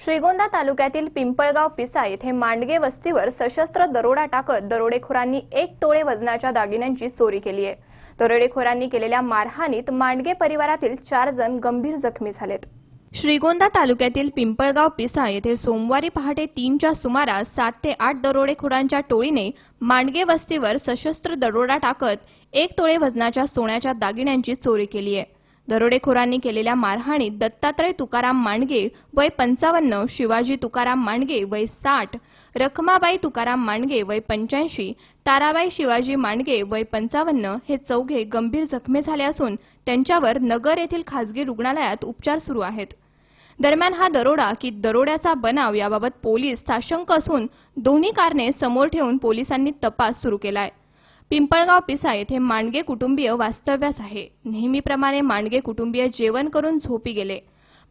श्रीगोंदा तालुक्यातील पिंपळगाव पिसा येथे मांडगे वस्तीवर सशस्त्र दरोडा टाकत दरोडेखोरांनी 1 तोळे वजनाच्या दागिन्यांची चोरी केली आहे। दरोडेखोरांनी केलेल्या मारहाणीत मांडगे परिवारातील 4 जण गंभीर जखमी झालेत। श्रीगोंदा तालुक्यातील पिंपळगाव पिसा येथे सोमवारी पहाटे 3च्या सुमारास 7 ते 8 दरोडेखोरांच्या टोळीने मांडगे वस्तीवर सशस्त्र दरोडा टाकत 1 तोळे वजनाच्या सोन्याच्या दागिन्यांची चोरी केली आहे। दरोडेखोरांनी केलेल्या मारहाणीत दत्तात्रय तुकाराम मांडगे वय 55, शिवाजी तुकाराम मांडगे वय 60, रखमाबाई तुकाराम मांडगे वय 85, ताराबाई शिवाजी मांडगे वय 55 हे चौघे गंभीर जखमी झाले असून त्यांच्यावर नगर येथील खासगी रुग्णालयात उपचार सुरू आहेत। दरम्यान हा दरोडा की दरोड्याचा बनाव याबाबत पोलीस साशंक असून दोन्ही कारणे समोर ठेवून पोलिसांनी तपास सुरू केलाय। पिंपळगाव पिसा येथे मांडगे कुटुंबीय वास्तव्यास आहे। नेहमीप्रमाणे मांडगे कुटुंबीय जेवण करून झोपी गेले।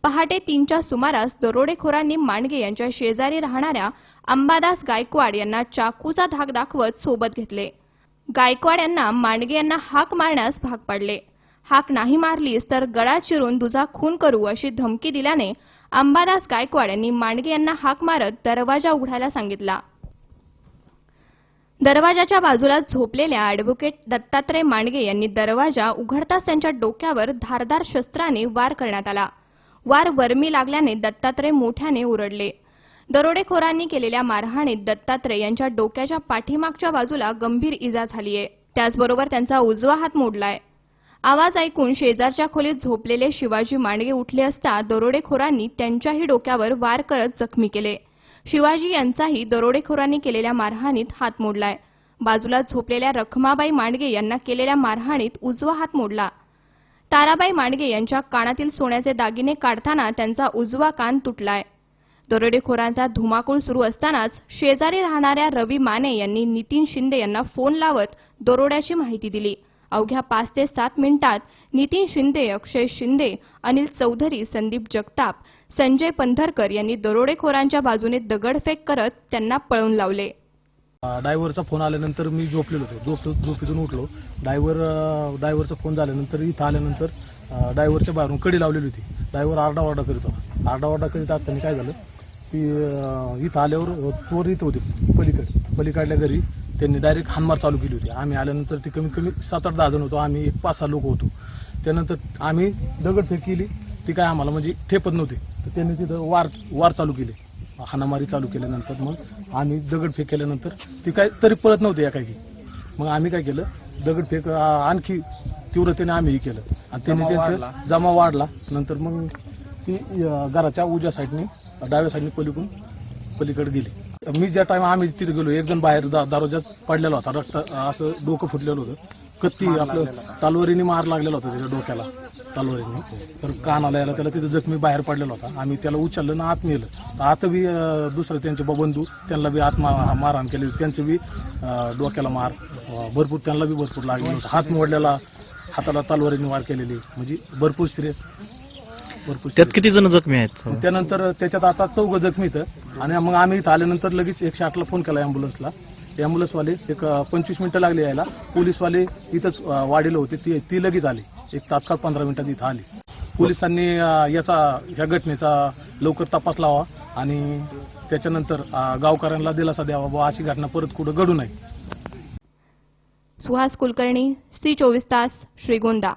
पहाटे 3च्या सुमारास दरोडेखोरांनी मांडगे यांच्या शेजारी राहणाऱ्या अंबादास गायकवाड यांना चाकूचा धाक दाखवत सोबत घेतले। गायकवाड यांना मांडगे यांना हाक मारण्यास भाग पाडले। हाक नाही मारलीस तर गळा चिरून तुझा खून करू अशी धमकी दिल्याने अंबादास गायकवाड यांनी मांडगे यांना हाक मारत दरवाजा उघडायला सांगितला। दरवाजाच्या बाजूला झोपलेल्या ॲडव्होकेट दत्तात्रय मांडगे यांनी दरवाजा उघडताच त्यांच्या डोक्यावर धारदार शस्त्राने वार करण्यात आला। वार वर्मी लागल्याने दत्तात्रय मोठ्याने ओरडले। दरोडेखोरांनी केलेल्या मारहाणीत दत्तात्रय यांच्या डोक्याच्या पाठीमागच्या बाजूला गंभीर इजा झाली आहे। त्याचबरोबर त्यांचा उजवा हात मोडलाय। आवाज ऐकून शेजारच्या खोलीत झोपलेले शिवाजी मांडगे उठले असता दरोडेखोरांनी त्यांच्याही डोक्यावर वार करत जखमी केले। शिवाजी यांचाही दरोडेखोरांनी केलेल्या मारहाणीत हात मोडलाय। बाजूला झोपलेल्या रखमाबाई मांडगे यांना केलेल्या मारहाणीत उजवा हात मोडला। ताराबाई मांडगे यांच्या कानातील सोन्याचे दागिने काढताना त्यांचा उजवा कान तुटलाय। दरोडेखोरांचा धुमाकूळ सुरू असतानाच शेजारी राहणाऱ्या रवी माने यांनी नितीन शिंदे यांना फोन लावत दरोड्याची माहिती दिली। अवघ्या 5 ते 7 मिनिटात नितीन शिंदे, अक्षय शिंदे, अनिल चौधरी, संदीप जगताप, संजय पंधरकर यांनी दरोडेखोरांच्या बाजूने दगडफेक करत त्यांना पळवून लावले। ड्रायव्हरचा फोन आल्यानंतर मी झोपलेलो होतो। झोपेतून उठलो। ड्रायव्हरचा फोन झाल्यानंतर इथं आल्यानंतर ड्रायव्हरच्या बाहेरून कडी लावलेली होती। ड्रायव्हर आरडाओरडा करीत होता। आरडाओरडा करीत असताना काय झालं की इथं आल्यावर चोर इथं होते पलीकडल्या घरी त्यांनी डायरेक्ट हाणमार चालू केली होती। आम्ही आल्यानंतर ती कमीत कमी 7-8 जण होतो। आम्ही 5-6 लोक होतो। त्यानंतर आम्ही दगडफेक केली। ती काय आम्हाला म्हणजे ठेपत नव्हती, तर त्यांनी तिथं वार चालू केले। हाणामारी चालू केल्यानंतर मग आम्ही दगडफेक केल्यानंतर ती काय तरी पळत नव्हती एकाकी। मग आम्ही काय केलं, दगडफेक आणखी तीव्रतेने आम्ही केलं आणि त्यांनी त्यांचा जमा वाढला। नंतर मग ती घराच्या उजव्या साईडने डाव्या साईडने पलीकडे गेली। मी ज्या टाइम आम्ही तिथे गेलो, एक जण बाहेर दरवाजात पडलेला होता, रक्त असं डोकं फुटलेलं होतं। कत्ती आपलं तलवारीने मार लागलेला होता त्याच्या डोक्याला तलवारीने, तर कानाला यायला त्याला तिथे जखमी बाहेर पडलेला होता। आम्ही त्याला उचललं ना आत नेलं। आता बी दुसरं त्यांचे बंधू त्यांना बी आत मारहाण केली। त्यांचं बी डोक्याला मार भरपूर, त्यांना बी भरपूर लागलेला होता। हात मोडलेला, हाताला तलवारीने वार केलेली, म्हणजे भरपूर सिरियस। त्यात किती जण जखमी आहेत? त्यानंतर त्याच्यात आता 4 जखमी आहेत। आणि मग आम्ही इथं आल्यानंतर लगेच 108ला फोन केला ॲम्ब्युलन्सला। ॲम्ब्युलन्सवाले एक 25 मिनिटं लागली यायला। पोलीसवाले इथंच वाढीला होते, ती लगेच आली। एक तात्काळ 15 मिनिटात इथं आली। पोलिसांनी ह्या घटनेचा लवकर तपास लावा आणि त्याच्यानंतर गावकऱ्यांना दिलासा द्यावा, व अशी घटना परत कुठं घडू नये। सुहास कुलकर्णी, C24 तास, श्रीगोंदा।